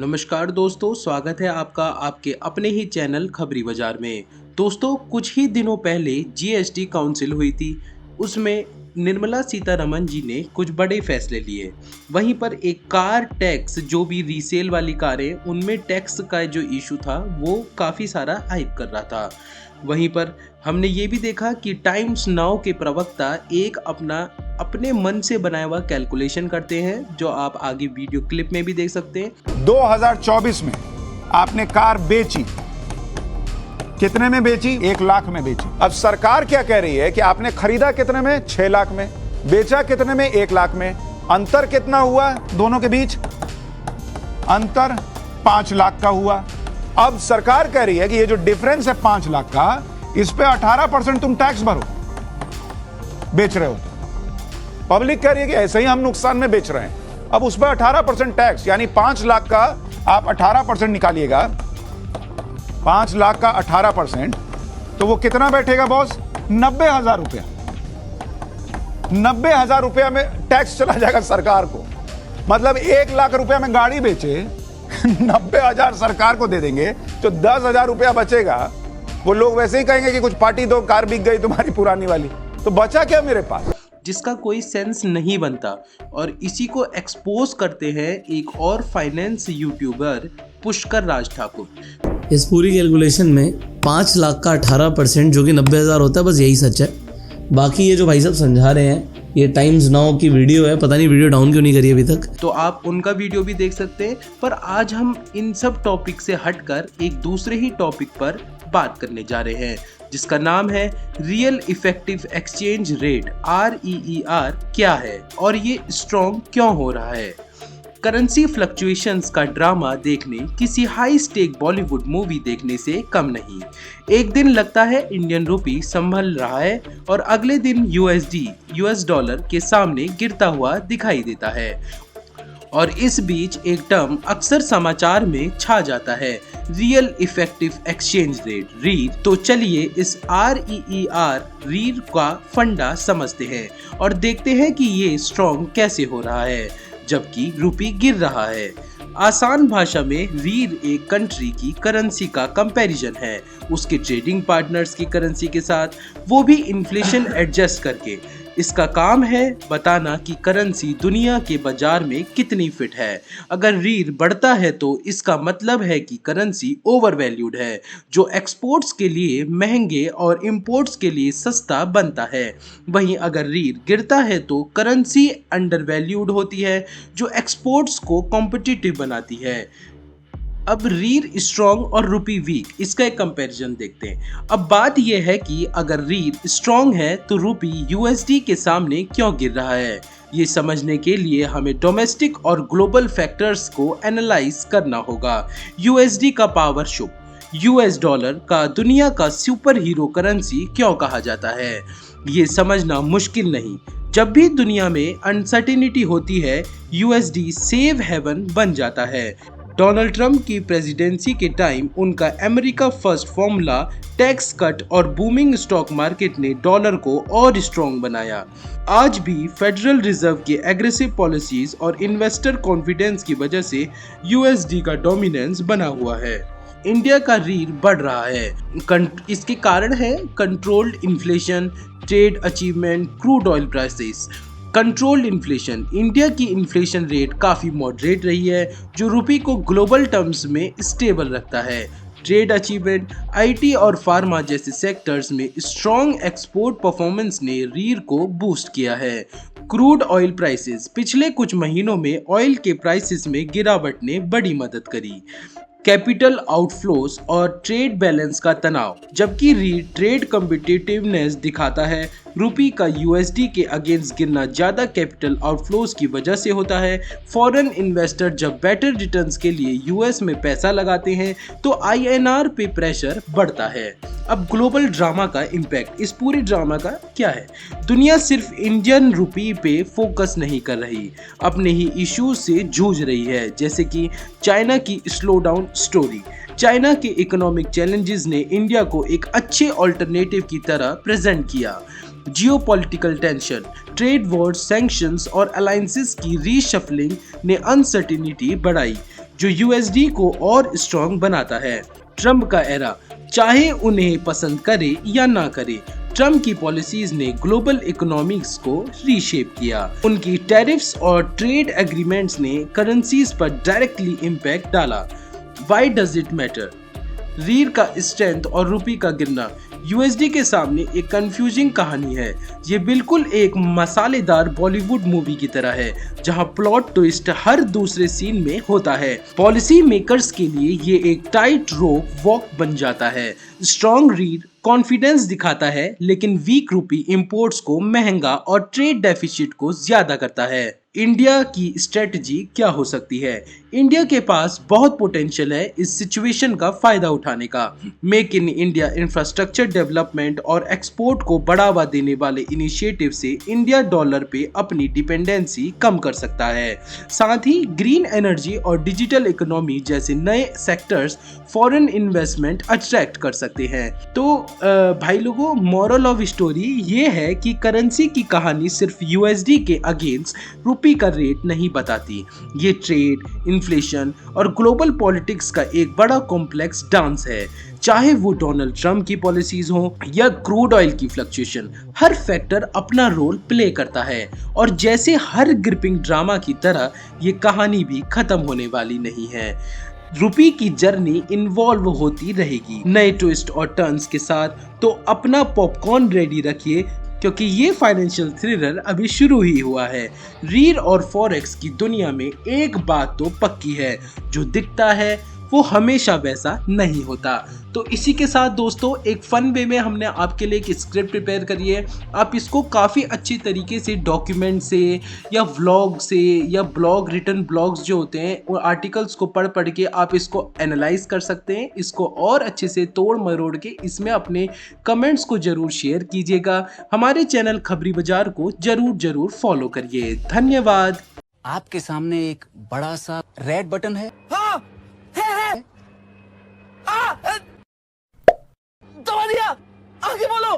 नमस्कार दोस्तों, स्वागत है आपका आपके अपने ही चैनल खबरी बाजार में। दोस्तों, कुछ ही दिनों पहले जीएसटी काउंसिल हुई थी। उसमें निर्मला सीतारमण जी ने कुछ बड़े फैसले लिए। वहीं पर एक कार टैक्स, जो भी रीसेल वाली कारें, उनमें टैक्स का जो इशू था वो काफ़ी सारा हाइप कर रहा था। वहीं पर हमने ये भी देखा कि टाइम्स नाउ के प्रवक्ता एक अपने मन से बनाया हुआ कैलकुलेशन करते हैं, जो आप आगे वीडियो क्लिप में भी देख सकते हैं। 2024 में आपने कार बेची, कितने में बेची? 1 लाख में बेची। अब सरकार क्या कह रही है कि आपने खरीदा कितने में? 6 लाख में। बेचा कितने में? 1 लाख में। अंतर कितना हुआ दोनों के बीच? अंतर 5 लाख का हुआ। अब सरकार कह रही है कि ये जो डिफरेंस है 5 लाख का, इस पे 18% तुम टैक्स भरो। बेच रहे हो पब्लिक कह रही है कि ऐसे ही हम नुकसान में बेच रहे हैं। अब उस पर 18% टैक्स, यानी 5 लाख का आप 18% निकालिएगा। 5 लाख का 18%, तो वो कितना बैठेगा बॉस? 90,000 रुपया। 90,000 रुपया में टैक्स चला जाएगा सरकार को। मतलब 1 लाख रुपया में गाड़ी बेचे 90,000 सरकार को दे देंगे, तो 10,000 रुपया बचेगा। वो लोग वैसे ही कहेंगे कि कुछ पार्टी दो, कार बिक गई तुम्हारी पुरानी वाली, तो बचा क्या मेरे पास? जिसका कोई सेंस नहीं बनता। और इसी को एक्सपोज करते हैं एक और फाइनेंस यूट्यूबर पुष्कर राज ठाकुर। इस पूरी कैलकुलेशन में 5 लाख का 18% जो कि 90,000 होता है, बस यही सच है। बाकी ये जो भाई साहब समझा रहे हैं, ये टाइम्स नाउ की वीडियो है, पता नहीं वीडियो डाउन क्यों नहीं करी अभी तक। तो आप उनका वीडियो भी देख सकते हैं। पर आज हम इन सब टॉपिक से हटकर एक दूसरे ही टॉपिक पर बात करने जा रहे हैं, जिसका नाम है real effective exchange rate, REER क्या है और ये स्ट्रॉन्ग क्यों हो रहा है। करेंसी फ्लक्चुएशंस का ड्रामा देखने किसी हाई स्टेक बॉलीवुड मूवी देखने से कम नहीं। एक दिन लगता है इंडियन रूपी संभल रहा है और अगले दिन USD US डॉलर के सामने गिरता हुआ दिखाई देता है। और इस बीच एक टर्म अक्सर समाचार में छा जाता है, रियल इफेक्टिव एक्सचेंज रेट, रीर। तो चलिए इस REER रीर का फंडा समझते हैं और देखते हैं कि ये स्ट्रॉन्ग कैसे हो रहा है जबकि रुपी गिर रहा है। आसान भाषा में रीर एक कंट्री की करेंसी का कंपैरिजन है उसके ट्रेडिंग पार्टनर्स की करेंसी के साथ, वो भी इन्फ्लेशन एडजस्ट करके। इसका काम है बताना कि करेंसी दुनिया के बाजार में कितनी फिट है। अगर रीर बढ़ता है तो इसका मतलब है कि करेंसी ओवरवैल्यूड है, जो एक्सपोर्ट्स के लिए महंगे और इंपोर्ट्स के लिए सस्ता बनता है। वहीं अगर रीर गिरता है तो करेंसी अंडरवैल्यूड होती है, जो एक्सपोर्ट्स को कॉम्पिटिटिव बनाती है। अब रीर स्ट्रॉन्ग और रुपी वीक, इसका एक कंपैरिजन देखते हैं। अब बात यह है कि अगर रीर स्ट्रॉन्ग है तो रुपी USD के सामने क्यों गिर रहा है। ये समझने के लिए हमें डोमेस्टिक और ग्लोबल फैक्टर्स को एनालाइज करना होगा। USD का पावर शुभ, US डॉलर का दुनिया का सुपर हीरो करेंसी क्यों कहा जाता है, ये समझना मुश्किल नहीं। जब भी दुनिया में अनसर्टेनिटी होती है, USD सेव हेवन बन जाता है। डोनाल्ड ट्रंप की प्रेसिडेंसी के टाइम उनका America first formula, tax cut और बूमिंग स्टॉक मार्केट ने डॉलर को और स्ट्रॉन्ग बनाया। आज भी फेडरल रिजर्व के एग्रेसिव पॉलिसीज और इन्वेस्टर कॉन्फिडेंस की वजह से USD का डोमिनेंस बना हुआ है। इंडिया का रीर बढ़ रहा है। इसके कारण है controlled inflation, trade achievement, crude oil prices. Controlled inflation, India की इन्फ्लेशन रेट काफ़ी मॉडरेट रही है, जो रुपी को ग्लोबल टर्म्स में स्टेबल रखता है। ट्रेड अचीवमेंट, IT और फार्मा जैसे सेक्टर्स में स्ट्रॉन्ग एक्सपोर्ट परफॉर्मेंस ने रीर को बूस्ट किया है। क्रूड ऑयल प्राइसेस, पिछले कुछ महीनों में ऑयल के प्राइसेस में गिरावट ने बड़ी मदद करी। कैपिटल आउटफ्लोज और ट्रेड बैलेंस का तनाव, जबकि रीर ट्रेड कम्पिटिटिवनेस दिखाता है। रुपी का USD के अगेंस्ट गिरना ज़्यादा कैपिटल आउटफ्लोज की वजह से होता है। फॉरेन इन्वेस्टर जब बेटर रिटर्न्स के लिए US में पैसा लगाते हैं तो INR पे प्रेशर बढ़ता है। अब ग्लोबल ड्रामा का इम्पैक्ट, इस पूरे ड्रामा का क्या है। दुनिया सिर्फ इंडियन रुपी पे फोकस नहीं कर रही, अपने ही इश्यूज से जूझ रही है, जैसे कि चाइना की स्लो डाउन स्टोरी। चाइना के इकोनॉमिक चैलेंजेस ने इंडिया को एक अच्छे ऑल्टरनेटिव की तरह प्रेजेंट किया। Geopolitical tension, trade war, sanctions और अलायंसेस की रीशफलिंग ने अनसर्टेनिटी बढ़ाई। जो यूएसडी को और स्ट्रॉन्ग बनाता है। ट्रम्प का एरा, चाहे उन्हें पसंद करे या ना करे, ट्रम्प की पॉलिसीज ने ग्लोबल इकोनॉमिक्स को रीशेप किया। उनकी टैरिफ्स और ट्रेड एग्रीमेंट्स ने करेंसीज पर डायरेक्टली इम्पैक्ट डाला। Why does it matter? रीर का स्ट्रेंथ और रुपी का गिरना यूएसडी के सामने एक कंफ्यूजिंग कहानी है। ये बिल्कुल एक मसालेदार बॉलीवुड मूवी की तरह है, जहां प्लॉट ट्विस्ट हर दूसरे सीन में होता है। पॉलिसी मेकर्स के लिए ये एक टाइट रोप वॉक बन जाता है। स्ट्रॉन्ग रीर कॉन्फिडेंस दिखाता है, लेकिन वीक रुपी इंपोर्ट्स को महंगा और ट्रेड डेफिसिट को ज्यादा करता है। इंडिया की स्ट्रेटजी क्या हो सकती है? इंडिया के पास बहुत पोटेंशियल है इस सिचुएशन का फायदा उठाने का। Make in India infrastructure development और एक्सपोर्ट को बढ़ावा देने वाले इनिशिएटिव से इंडिया डॉलर पे अपनी डिपेंडेंसी कम कर सकता है। साथ ही ग्रीन एनर्जी और डिजिटल इकोनॉमी जैसे नए सेक्टर्स फॉरेन इन्वेस्टमेंट अट्रैक्ट कर सकते हैं। तो भाई लोगों, मॉरल ऑफ स्टोरी ये है कि करेंसी की कहानी सिर्फ यूएसडी के अगेंस्ट रुपी का रेट नहीं बताती। ये ट्रेड, इन्फ्लेशन और ग्लोबल पॉलिटिक्स का एक बड़ा कॉम्प्लेक्स डांस है। चाहे वो डोनाल्ड ट्रम्प की पॉलिसीज हो या क्रूड ऑयल की फ्लक्चुएशन, हर फैक्टर अपना रोल प्ले करता है। और जैसे हर ग्रिपिंग ड्रामा की तरह ये कहानी भी खत्म होने वाली नहीं है। रुपी की जर्नी इन्वॉल्व होती रहेगी नए ट्विस्ट और टर्न्स के साथ। तो अपना पॉपकॉर्न रेडी रखिए, क्योंकि ये फाइनेंशियल थ्रिलर अभी शुरू ही हुआ है। रीर और फॉरेक्स की दुनिया में एक बात तो पक्की है, जो दिखता है वो हमेशा वैसा नहीं होता। तो इसी के साथ दोस्तों, एक फन वे में हमने आपके लिए एक स्क्रिप्ट प्रिपेयर करी है। आप इसको काफ़ी अच्छी तरीके से डॉक्यूमेंट से या व्लॉग से या रिटन ब्लॉग्स जो होते हैं वो आर्टिकल्स को पढ़ के आप इसको एनालाइज कर सकते हैं। इसको और अच्छे से तोड़ मरोड़ के इसमें अपने कमेंट्स को जरूर शेयर कीजिएगा। हमारे चैनल खबरी बाजार को जरूर फॉलो करिए। धन्यवाद। आपके सामने एक बड़ा सा रेड बटन है, हाँ